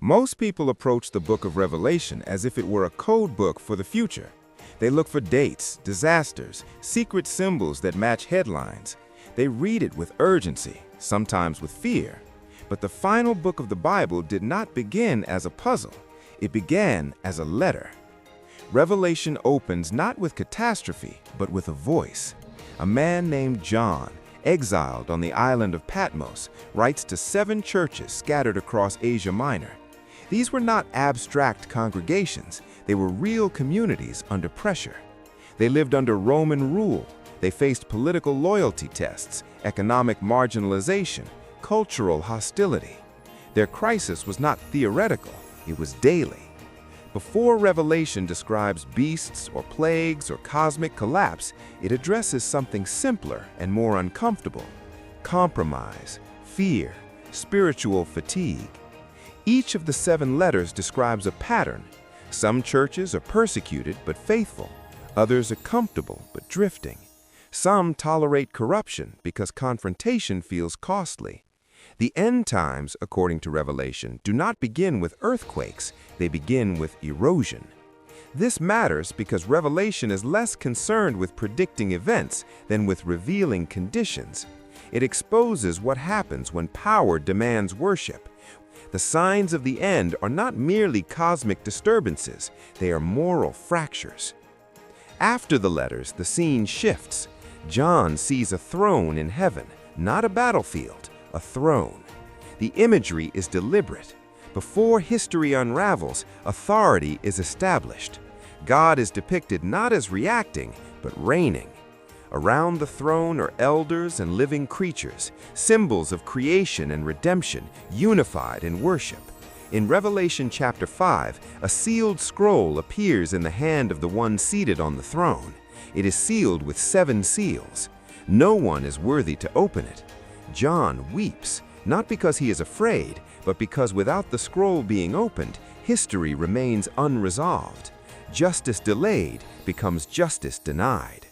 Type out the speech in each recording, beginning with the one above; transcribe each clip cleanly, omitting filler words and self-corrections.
Most people approach the book of Revelation as if it were a code book for the future. They look for dates, disasters, secret symbols that match headlines. They read it with urgency, sometimes with fear. But the final book of the Bible did not begin as a puzzle. It began as a letter. Revelation opens not with catastrophe, but with a voice. A man named John, exiled on the island of Patmos, writes to 7 churches scattered across Asia Minor. These were not abstract congregations, they were real communities under pressure. They lived under Roman rule, they faced political loyalty tests, economic marginalization, cultural hostility. Their crisis was not theoretical, it was daily. Before Revelation describes beasts or plagues or cosmic collapse, it addresses something simpler and more uncomfortable: compromise, fear, spiritual fatigue. Each of the 7 letters describes a pattern. Some churches are persecuted but faithful. Others are comfortable but drifting. Some tolerate corruption because confrontation feels costly. The end times, according to Revelation, do not begin with earthquakes, they begin with erosion. This matters because Revelation is less concerned with predicting events than with revealing conditions. It exposes what happens when power demands worship. The signs of the end are not merely cosmic disturbances, they are moral fractures. After the letters, the scene shifts. John sees a throne in heaven, not a battlefield, a throne. The imagery is deliberate. Before history unravels, authority is established. God is depicted not as reacting, but reigning. Around the throne are elders and living creatures, symbols of creation and redemption, unified in worship. In Revelation chapter 5, a sealed scroll appears in the hand of the one seated on the throne. It is sealed with 7 seals. No one is worthy to open it. John weeps, not because he is afraid, but because without the scroll being opened, history remains unresolved. Justice delayed becomes justice denied.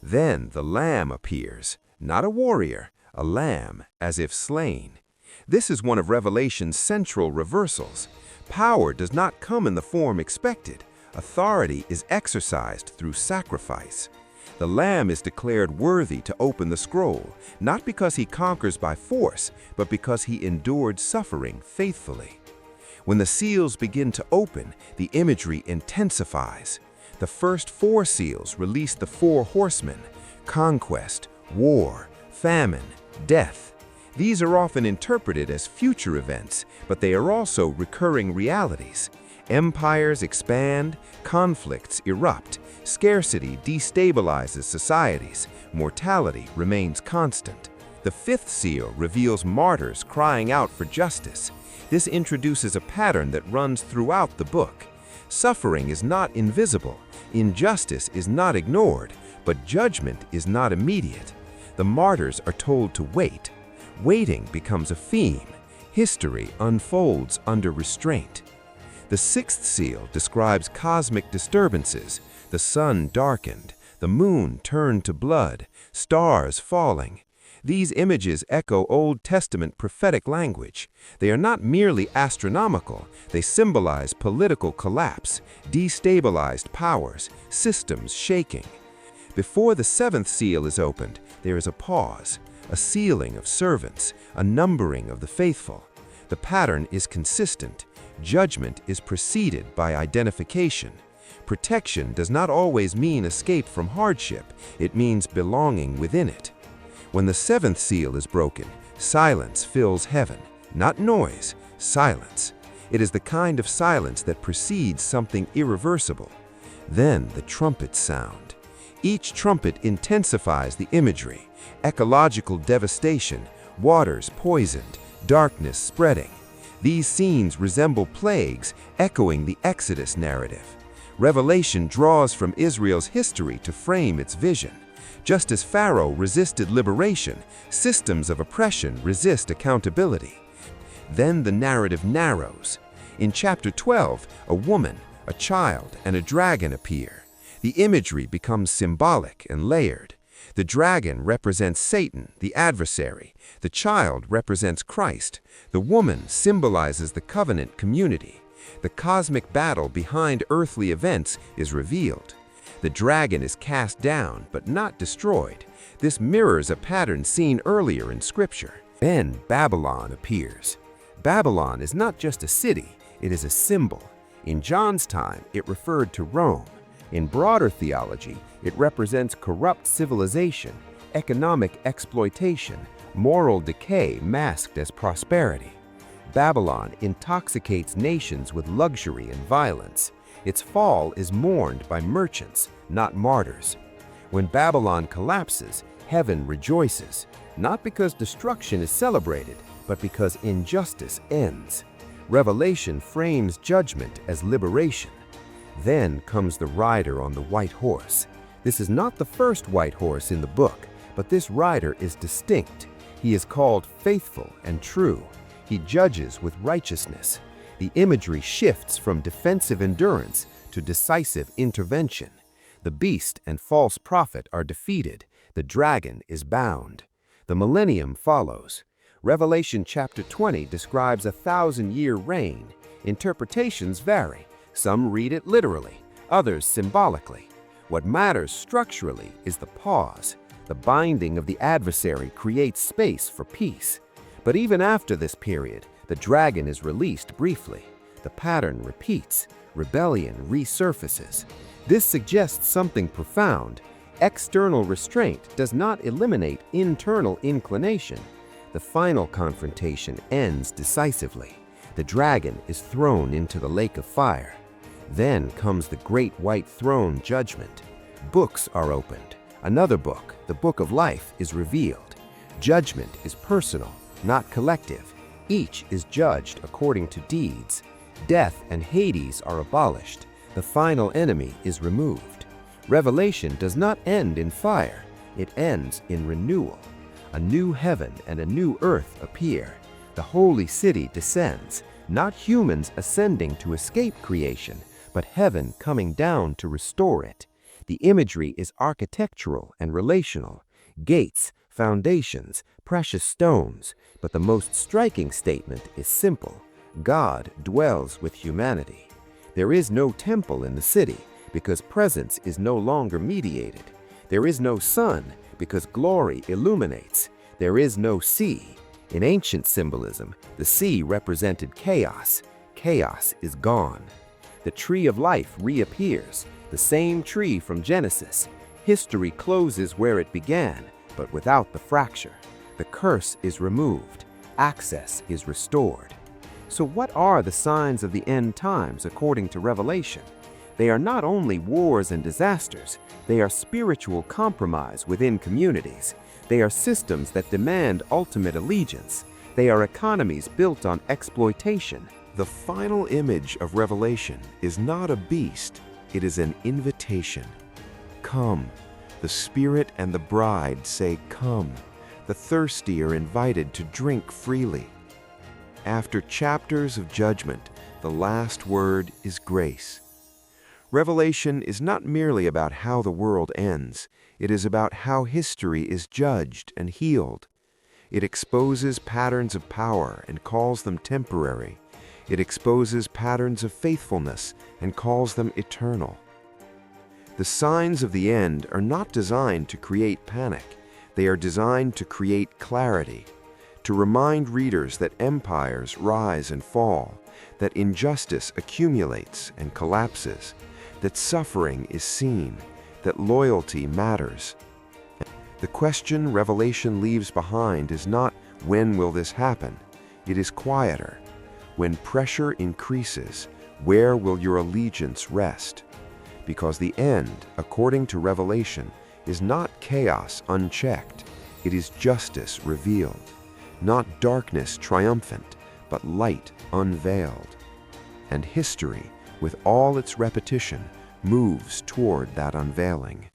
Then the Lamb appears, not a warrior, a lamb, as if slain. This is one of Revelation's central reversals. Power does not come in the form expected. Authority is exercised through sacrifice. The Lamb is declared worthy to open the scroll, not because he conquers by force, but because he endured suffering faithfully. When the seals begin to open, the imagery intensifies. The first 4 seals release the 4 horsemen: conquest, war, famine, death. These are often interpreted as future events, but they are also recurring realities. Empires expand, conflicts erupt, scarcity destabilizes societies, mortality remains constant. The 5th seal reveals martyrs crying out for justice. This introduces a pattern that runs throughout the book. Suffering is not invisible, injustice is not ignored, but judgment is not immediate. The martyrs are told to wait. Waiting becomes a theme. History unfolds under restraint. The 6th seal describes cosmic disturbances. The sun darkened, the moon turned to blood, stars falling. These images echo Old Testament prophetic language. They are not merely astronomical, they symbolize political collapse, destabilized powers, systems shaking. Before the 7th seal is opened, there is a pause, a sealing of servants, a numbering of the faithful. The pattern is consistent. Judgment is preceded by identification. Protection does not always mean escape from hardship, it means belonging within it. When the 7th seal is broken, silence fills heaven. Not noise, silence. It is the kind of silence that precedes something irreversible. Then the trumpets sound. Each trumpet intensifies the imagery: ecological devastation, waters poisoned, darkness spreading. These scenes resemble plagues, echoing the Exodus narrative. Revelation draws from Israel's history to frame its vision. Just as Pharaoh resisted liberation, systems of oppression resist accountability. Then the narrative narrows. In chapter 12, a woman, a child, and a dragon appear. The imagery becomes symbolic and layered. The dragon represents Satan, the adversary. The child represents Christ. The woman symbolizes the covenant community. The cosmic battle behind earthly events is revealed. The dragon is cast down, but not destroyed. This mirrors a pattern seen earlier in Scripture. Then Babylon appears. Babylon is not just a city, it is a symbol. In John's time, it referred to Rome. In broader theology, it represents corrupt civilization, economic exploitation, moral decay masked as prosperity. Babylon intoxicates nations with luxury and violence. Its fall is mourned by merchants, not martyrs. When Babylon collapses, heaven rejoices, not because destruction is celebrated, but because injustice ends. Revelation frames judgment as liberation. Then comes the rider on the white horse. This is not the first white horse in the book, but this rider is distinct. He is called faithful and true. He judges with righteousness. The imagery shifts from defensive endurance to decisive intervention. The beast and false prophet are defeated. The dragon is bound. The millennium follows. Revelation chapter 20 describes a 1,000-year reign. Interpretations vary. Some read it literally, others symbolically. What matters structurally is the pause. The binding of the adversary creates space for peace. But even after this period, the dragon is released briefly. The pattern repeats. Rebellion resurfaces. This suggests something profound. External restraint does not eliminate internal inclination. The final confrontation ends decisively. The dragon is thrown into the lake of fire. Then comes the great white throne judgment. Books are opened. Another book, the book of life, is revealed. Judgment is personal, not collective. Each is judged according to deeds. Death and Hades are abolished. The final enemy is removed. Revelation does not end in fire. It ends in renewal. A new heaven and a new earth appear. The holy city descends, not humans ascending to escape creation, but heaven coming down to restore it. The imagery is architectural and relational. Gates, foundations, precious stones, but the most striking statement is simple. God dwells with humanity. There is no temple in the city because presence is no longer mediated. There is no sun because glory illuminates. There is no sea. In ancient symbolism, the sea represented chaos. Chaos is gone. The tree of life reappears, the same tree from Genesis. History closes where it began, but without the fracture. The curse is removed. Access is restored. So what are the signs of the end times according to Revelation? They are not only wars and disasters, they are spiritual compromise within communities. They are systems that demand ultimate allegiance. They are economies built on exploitation. The final image of Revelation is not a beast, it is an invitation. Come. The Spirit and the bride say, "Come." The thirsty are invited to drink freely. After chapters of judgment, the last word is grace. Revelation is not merely about how the world ends, it is about how history is judged and healed. It exposes patterns of power and calls them temporary. It exposes patterns of faithfulness and calls them eternal. The signs of the end are not designed to create panic. They are designed to create clarity, to remind readers that empires rise and fall, that injustice accumulates and collapses, that suffering is seen, that loyalty matters. The question Revelation leaves behind is not, when will this happen? It is quieter. When pressure increases, where will your allegiance rest? Because the end, according to Revelation, is not chaos unchecked. It is justice revealed. Not darkness triumphant, but light unveiled. And history, with all its repetition, moves toward that unveiling.